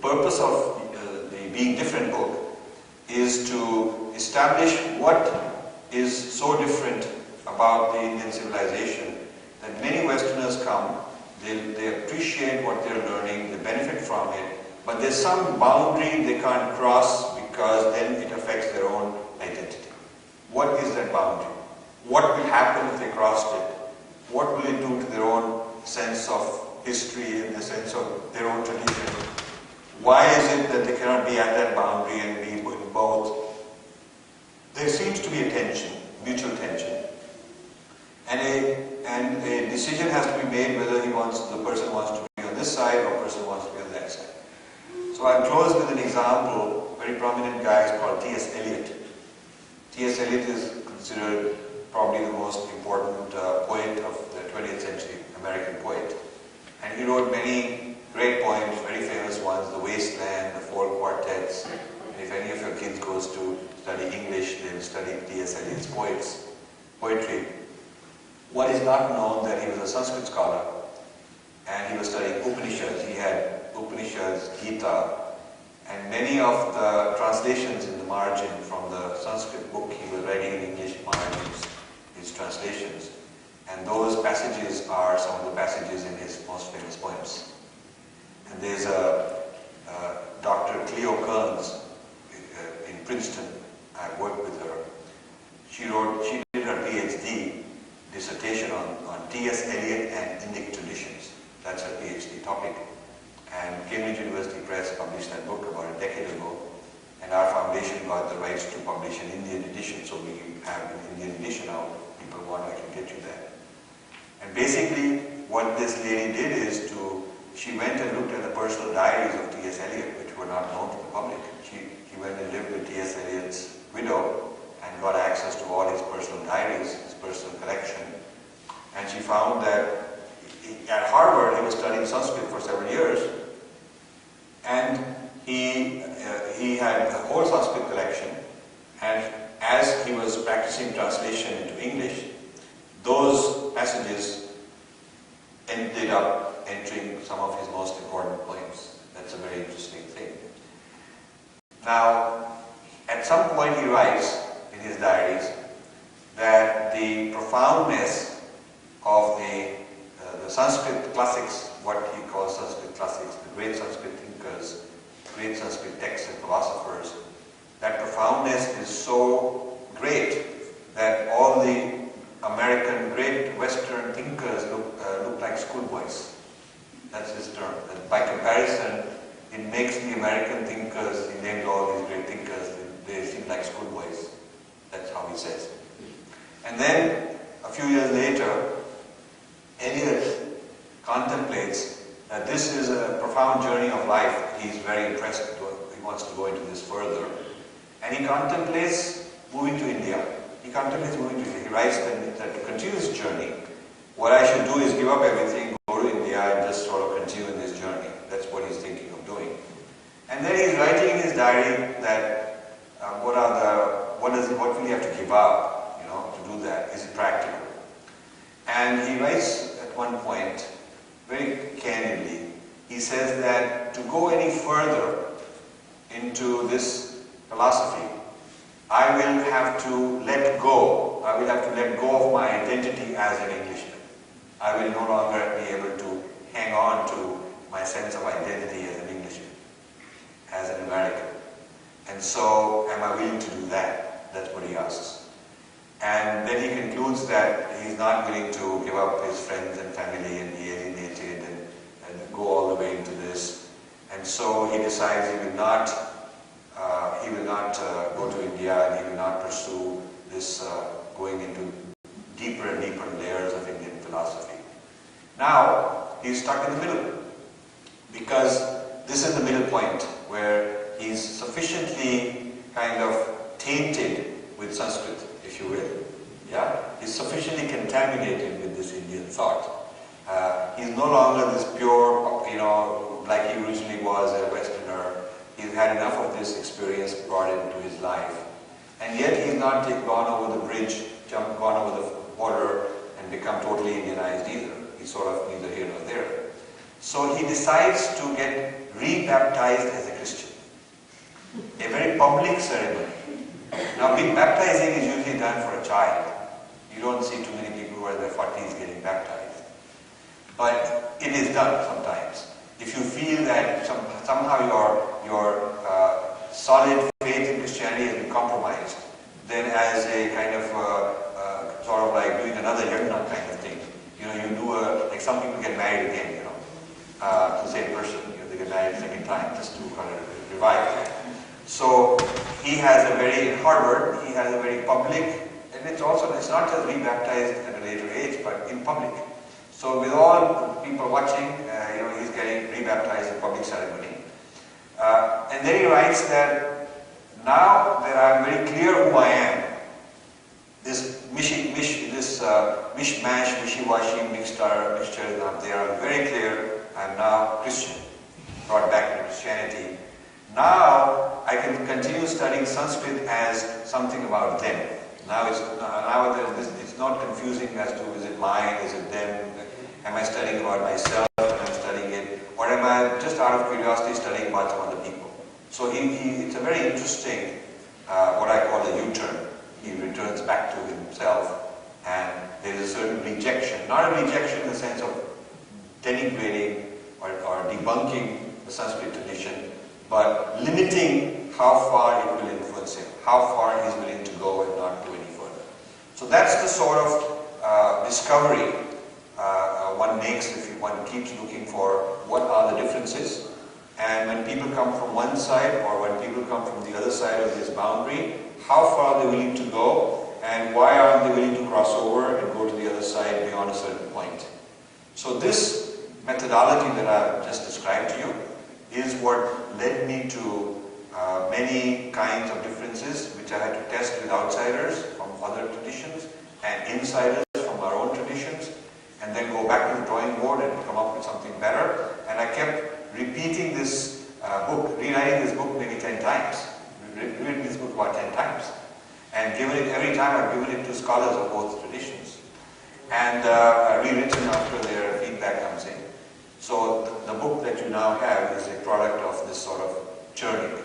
purpose of the Being Different book is to establish what is so different about the Indian civilization that many Westerners come, they appreciate what they're learning, they benefit from it, but there's some boundary they can't cross because then it affects their own identity. What is that boundary? What will happen if they crossed it? What will it do to their own sense of history and the sense of their own tradition? Why is it that they cannot be at that boundary and be in both? There seems to be a tension, mutual tension, and a decision has to be made whether the person wants to be on this side or the person wants to be on that side. So I'll close with an example. A very prominent guy is called T S Eliot. T S Eliot is considered probably the most important poet of the 20th century, American poet. And he wrote many great poems, very famous ones, The Wasteland, the Four Quartets. And if any of your kids goes to study English, they'll study T S Eliot's poetry. What is not known that he was a Sanskrit scholar and he was studying Upanishads. He had Upanishads, Gita, and many of the translations in the margin from the Sanskrit book he was writing in English margins, his translations. And those passages are some of the passages in his most famous poems. And there's a Dr. Cleo Kearns in Princeton. I worked with her. She did her PhD dissertation on T S Eliot and Indic traditions. That's her PhD topic. And Cambridge University Press published that book about a decade ago. And our foundation got the rights to publish an Indian edition, so we have an Indian edition now. People want, I can get you that. And basically, what this lady did is she went and looked at the personal diaries of T S Eliot, which were not known to the public. She went and lived with T S Eliot's widow and got access to all his personal diaries, his personal collection. And she found that at Harvard, he was studying Sanskrit for several years. And he had a whole Sanskrit collection. And as he was practicing translation into English, those passages ended up entering some of his most important poems. That's a very interesting thing. Now, at some point he writes in his diaries that the profoundness of the Sanskrit classics, what he calls Sanskrit classics, the great Sanskrit thinkers, great Sanskrit texts and philosophers, that profoundness is so great that all the American great Western thinkers look like schoolboys. That's his term. That by comparison, it makes the American thinkers, he named all these great thinkers, they seem like schoolboys. That's how he says. And then, a few years later, Eliot contemplates that this is a profound journey of life. He's very impressed. He wants to go into this further. And he contemplates moving to India. He contemplates moving to India. He writes that to continue this journey, what I should do is give up everything, go to India and just sort of continue in this journey. That's what he's thinking of doing. And then he's writing in his diary that what will he have to give up, to do that? Is it practical? And he writes at one point, very candidly, he says that to go any further into this philosophy, I will have to let go. I will have to let go of my identity as an Englishman. I will no longer be able to hang on to my sense of identity as an Englishman, as an American. And so, am I willing to do that? That's what he asks. And then he concludes that he's not willing to give up his friends and family and be alienated and go all the way into this. And so he decides he will not go to India, and he will not pursue this going into deeper and deeper layers of Indian philosophy. Now, he's stuck in the middle, because this is the middle point where he's sufficiently kind of tainted with Sanskrit, if you will. Yeah? He's sufficiently contaminated with this Indian thought. He's no longer this pure, like he originally was a Westerner. He's had enough of this experience brought into his life. And yet he's not gone over the bridge, gone over the water and become totally Indianized either. He's sort of neither here nor there. So he decides to get rebaptized as a Christian. A very public ceremony. Now, baptizing is usually done for a child. You don't see too many people who are in their 40s getting baptized. But it is done sometimes. If you feel that somehow your solid faith in Christianity has been compromised, then as a kind of sort of like doing another yagna kind of thing, you do like some people get married again, to the same person, they get married a second time just to kind of revive that. So he has a very, in Harvard, he has a very public, and it's not just rebaptized at a later age, but in public. So with all the people watching, he's getting rebaptized in public ceremony. And then he writes that now that I'm very clear who I am, this mishmash, wishy-washy mixture, they are very clear. I'm now Christian, brought back to Christianity. Now I can continue studying Sanskrit as something about them. Now it's not confusing as to is it mine, is it them, am I studying about myself when I'm studying it, or am I just out of curiosity studying about some other people? So it's a very interesting, what I call a U-turn. He returns back to himself, and there is a certain rejection, not a rejection in the sense of denigrating or debunking the Sanskrit tradition, but limiting how far it will influence him, how far he's willing to go and not go any further. So that's the sort of discovery one makes if one keeps looking for what are the differences. And when people come from one side or when people come from the other side of this boundary, how far are they willing to go and why aren't they willing to cross over and go to the other side beyond a certain point. So this methodology that I've just described to you is what led me to many kinds of differences which I had to test with outsiders from other traditions and insiders from our own traditions, and then go back to the drawing board and come up with something better. And I kept repeating this book, rewriting this book maybe 10 times. Written this book about 10 times. And every time I've given it to scholars of both traditions. And rewritten after their feedback comes in. So the book that you now have is a product of this sort of journey.